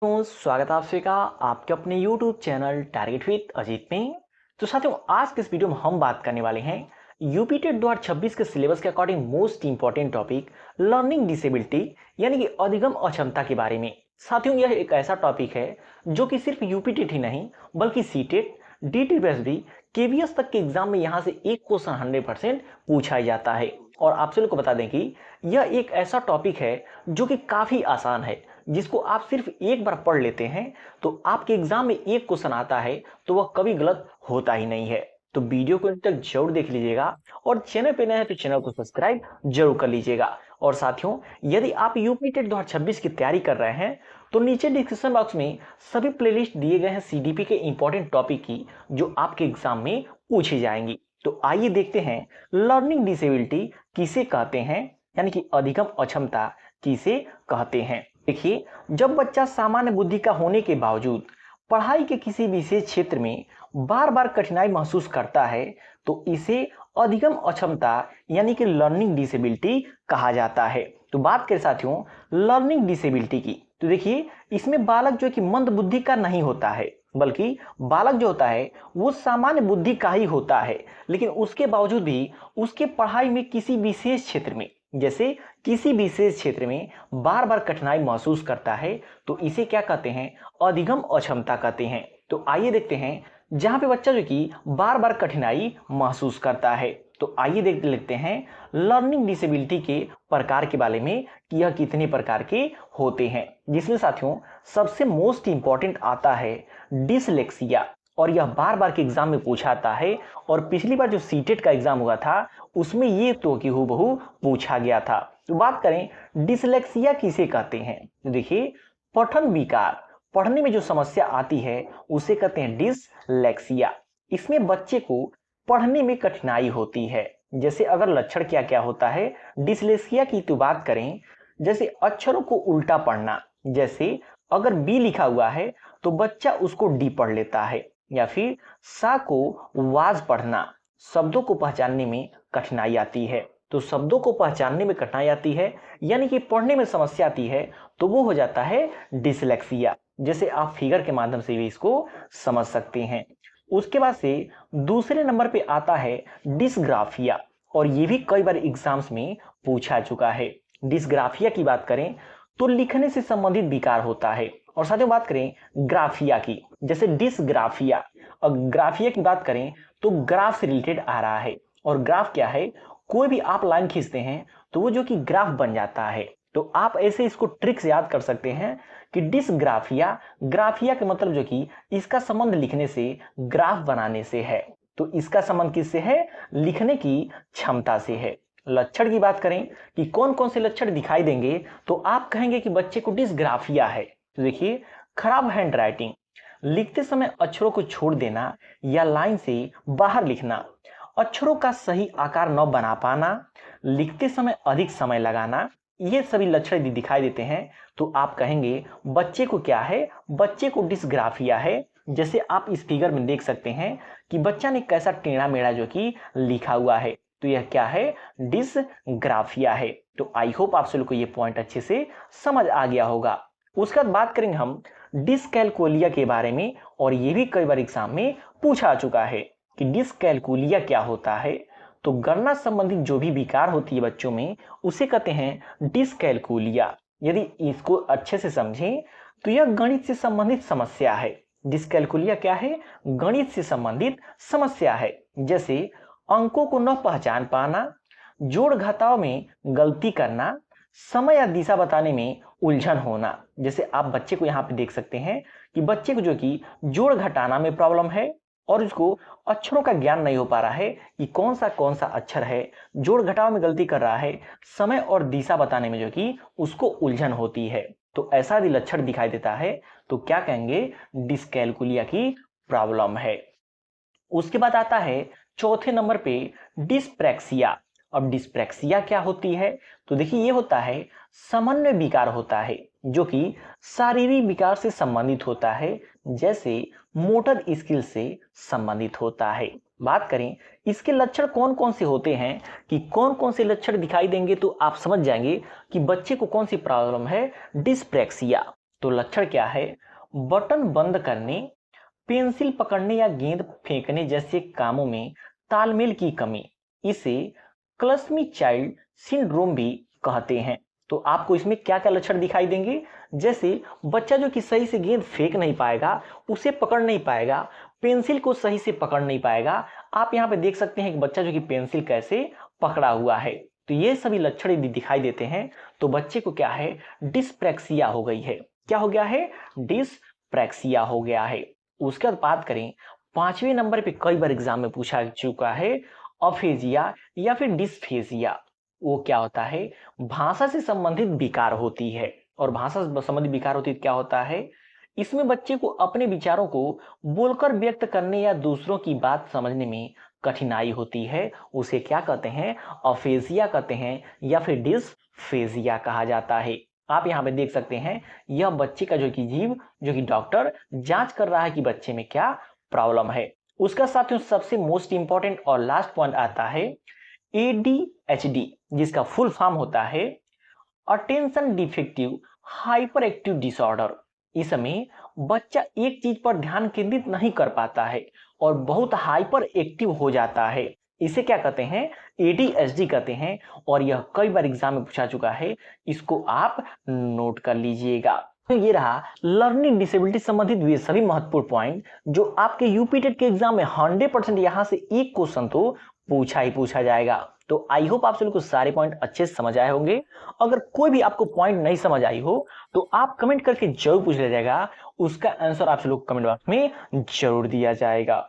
तो स्वागत है आप सभी का आपके अपने YouTube channel target with Ajit में। तो साथियों, आज के इस वीडियो में हम बात करने वाले हैं यूपी टेट 2026 के सिलेबस के according most important topic learning disability यानी कि अधिगम अक्षमता के बारे में। साथियों, यह एक ऐसा टॉपिक है जो कि सिर्फ यूपी टेट ही नहीं बल्कि सी टेट, DTPS भी, KVS तक के एग्जाम में यहाँ से एक क्वेश्चन 100% पूछा जाता है। और आप सभी को बता दें कि यह एक ऐसा टॉपिक है जो कि काफी आसान है, जिसको आप सिर्फ एक बार पढ़ लेते हैं तो आपके एग्जाम में एक क्वेश्चन आता है तो वह कभी गलत होता ही नहीं है। तो वीडियो को अंत तक जरूर देख लीजिएगा और चैनल पे नए हैं तो चैनल को सब्सक्राइब जरूर कर लीजिएगा। और साथियों, यदि आप यूपी टेट 2026 की तैयारी कर रहे हैं तो नीचे डिस्क्रिप्शन बॉक्स में सभी प्लेलिस्ट दिए गए हैं CDP के इंपॉर्टेंट टॉपिक की, जो आपके एग्जाम में पूछी जाएंगी। तो आइए देखते हैं लर्निंग डिसेबिलिटी किसे कहते हैं, यानी कि अधिगम अक्षमता किसे कहते हैं। देखिए, जब बच्चा सामान्य बुद्धि का होने के बावजूद पढ़ाई के किसी विशेष क्षेत्र में बार बार कठिनाई महसूस करता है तो इसे अधिगम अक्षमता यानी कि लर्निंग डिसेबिलिटी कहा जाता है। तो बात करें साथियों लर्निंग डिसेबिलिटी की, तो देखिए इसमें बालक जो कि मंद बुद्धि का नहीं होता है, बल्कि बालक जो होता है वो सामान्य बुद्धि का ही होता है, लेकिन उसके बावजूद भी उसके पढ़ाई में किसी विशेष क्षेत्र में, जैसे किसी विशेष क्षेत्र में बार बार कठिनाई महसूस करता है तो इसे क्या कहते हैं, अधिगम अक्षमता कहते हैं। तो आइए देखते हैं जहां पे बच्चा जो कि बार बार कठिनाई महसूस करता है। तो आइए देख लेते हैं लर्निंग डिसेबिलिटी के प्रकार के बारे में कि यह कितने प्रकार के होते हैं, जिसमें साथियों सबसे मोस्ट इंपॉर्टेंट आता है डिसलेक्सिया। और यह बार बार के एग्जाम में पूछा आता है और पिछली बार जो सीटेट का एग्जाम हुआ था उसमें ये तो कि हूबहू पूछा गया था। तो बात करें डिसलेक्सिया किसे कहते हैं, तो देखिए पठन विकार, पढ़ने में जो समस्या आती है उसे कहते हैं डिसलेक्सिया। इसमें बच्चे को पढ़ने में कठिनाई होती है। जैसे अगर लक्षण क्या क्या होता है डिसलेक्सिया की तो बात करें, जैसे अक्षरों को उल्टा पढ़ना, जैसे अगर बी लिखा हुआ है तो बच्चा उसको डी पढ़ लेता है, या फिर सा को वाज पढ़ना, शब्दों को पहचानने में कठिनाई आती है। तो शब्दों को पहचानने में कठिनाई आती है यानी कि पढ़ने में समस्या आती है तो वो हो जाता है डिसलेक्सिया। जैसे आप फिगर के माध्यम से भी इसको समझ सकते हैं। उसके बाद से दूसरे नंबर पे आता है डिसग्राफिया, और ये भी कई बार एग्जाम्स में पूछा चुका है। डिसग्राफिया की बात करें तो लिखने से संबंधित विकार होता है। और साथ ही बात करें ग्राफिया की, जैसे डिसग्राफिया और ग्राफिया की बात करें तो ग्राफ से रिलेटेड आ रहा है। और ग्राफ क्या है, कोई भी आप लाइन खींचते हैं तो वो जो कि ग्राफ बन जाता है। तो आप ऐसे इसको ट्रिक से याद कर सकते हैं कि डिसग्राफिया, ग्राफिया का मतलब जो कि इसका संबंध लिखने से, ग्राफ बनाने से है। तो इसका संबंध किससे है, लिखने की क्षमता से है। लक्षण की बात करें कि कौन कौन से लक्षण दिखाई देंगे तो आप कहेंगे कि बच्चे को डिसग्राफिया है। तो देखिए खराब हैंड राइटिंग, लिखते समय अक्षरों को छोड़ देना या लाइन से बाहर लिखना, अक्षरों का सही आकार न बना पाना, लिखते समय अधिक समय लगाना, ये सभी लक्षण यदि दिखाई देते हैं तो आप कहेंगे बच्चे को क्या है, बच्चे को डिसग्राफिया है। जैसे आप इस फिगर में देख सकते हैं कि बच्चा ने कैसा टेढ़ा मेढ़ा जो कि लिखा हुआ है, तो यह क्या है, डिसग्राफिया है। तो आई होप आप सभी को ये पॉइंट अच्छे से समझ आ गया होगा। उसके बाद बात करेंगे हम डिसकैलकुलिया के बारे में, और ये भी कई बार एग्जाम में पूछा चुका है कि डिसकैलकुलिया क्या होता है। तो गणना संबंधित जो भी विकार होती है बच्चों में उसे कहते हैं डिसकैलकुलिया। यदि इसको अच्छे से समझें तो यह गणित से संबंधित समस्या है। डिसकैलकुलिया क्या है, गणित से संबंधित समस्या है। जैसे अंकों को न पहचान पाना, जोड़ घटाव में गलती करना, समय या दिशा बताने में उलझन होना। जैसे आप बच्चे को यहाँ पे देख सकते हैं कि बच्चे को जो कि जोड़ घटाना में प्रॉब्लम है और उसको अक्षरों का ज्ञान नहीं हो पा रहा है कि कौन सा अक्षर है, जोड़ घटाव में गलती कर रहा है, समय और दिशा बताने में जो कि उसको उलझन होती है। तो ऐसा यदि लक्षण दिखाई देता है तो क्या कहेंगे, डिसकैलकुलिया की प्रॉब्लम है। उसके बाद आता है चौथे नंबर पे डिस्प्रैक्सिया। अब डिस्प्रैक्सिया क्या होती है, तो देखिए ये होता है समन्वय विकार होता है जो कि शारीरिक विकार से संबंधित होता है, जैसे मोटर स्किल से संबंधित होता है। बात करें इसके लक्षण कौन कौन से होते हैं, कि कौन कौन से लक्षण दिखाई देंगे तो आप समझ जाएंगे कि बच्चे को कौन सी प्रॉब्लम है, डिस्प्रैक्सिया। तो लक्षण क्या है? बटन बंद करने, पेंसिल पकड़ने या गेंद फेंकने जैसे कामों में तालमेल की कमी, इसे क्लस्मी चाइल्ड सिंड्रोम भी कहते हैं। तो आपको इसमें क्या क्या लक्षण दिखाई देंगे? जैसे बच्चा जो कि सही से गेंद फेंक नहीं पाएगा, उसे पकड़ नहीं पाएगा, पेंसिल को सही से पकड़ नहीं पाएगा। आप यहाँ पे देख सकते हैं कि बच्चा जो कि पेंसिल कैसे पकड़ा हुआ है। तो ये सभी लक्षण यदि दिखाई देते हैं तो बच्चे को क्या है? डिस्प्रैक्सिया हो गई है। क्या हो गया है? डिस्प्रैक्सिया हो गया है। उसके बाद बात करें, 5वें नंबर पे कई बार एग्जाम में पूछा चुका है अफेजिया या फिर डिस्फेजिया। वो क्या होता है? भाषा से संबंधित विकार होती है। और भाषा से संबंधित विकार होती है क्या होता है? इसमें बच्चे को अपने विचारों को बोलकर व्यक्त करने या दूसरों की बात समझने में कठिनाई होती है। उसे क्या कहते हैं? अफेजिया कहते हैं या फिर डिस्फेजिया कहा जाता है। आप यहाँ पे देख सकते हैं यह बच्चे का जो कि जीव जो कि डॉक्टर जांच कर रहा है कि बच्चे में क्या प्रॉब्लम है। उसका साथियों सबसे मोस्ट इंपॉर्टेंट और लास्ट पॉइंट आता है ADHD, जिसका फुल फॉर्म होता है attention defective hyper active disorder. इसमें बच्चा एक चीज पर ध्यान केंद्रित नहीं कर पाता है और बहुत हाइपर एक्टिव हो जाता है। इसे क्या कहते हैं? ADHD कहते हैं। और यह कई बार एग्जाम में पूछा चुका है, इसको आप नोट कर लीजिएगा। तो ये रहा लर्निंग डिसेबिलिटी संबंधित वे सभी महत्वपूर्ण पॉइंट जो आपके यूपी टेट के एग्जाम में 100% यहां से एक क्वेश्चन तो पूछा ही पूछा जाएगा। तो आई होप आप सभी को सारे पॉइंट अच्छे से समझ आए होंगे। अगर कोई भी आपको पॉइंट नहीं समझ आई हो तो आप कमेंट करके जरूर पूछ ले जाएगा, उसका आंसर आप सभी लोग कमेंट बॉक्स में जरूर दिया जाएगा।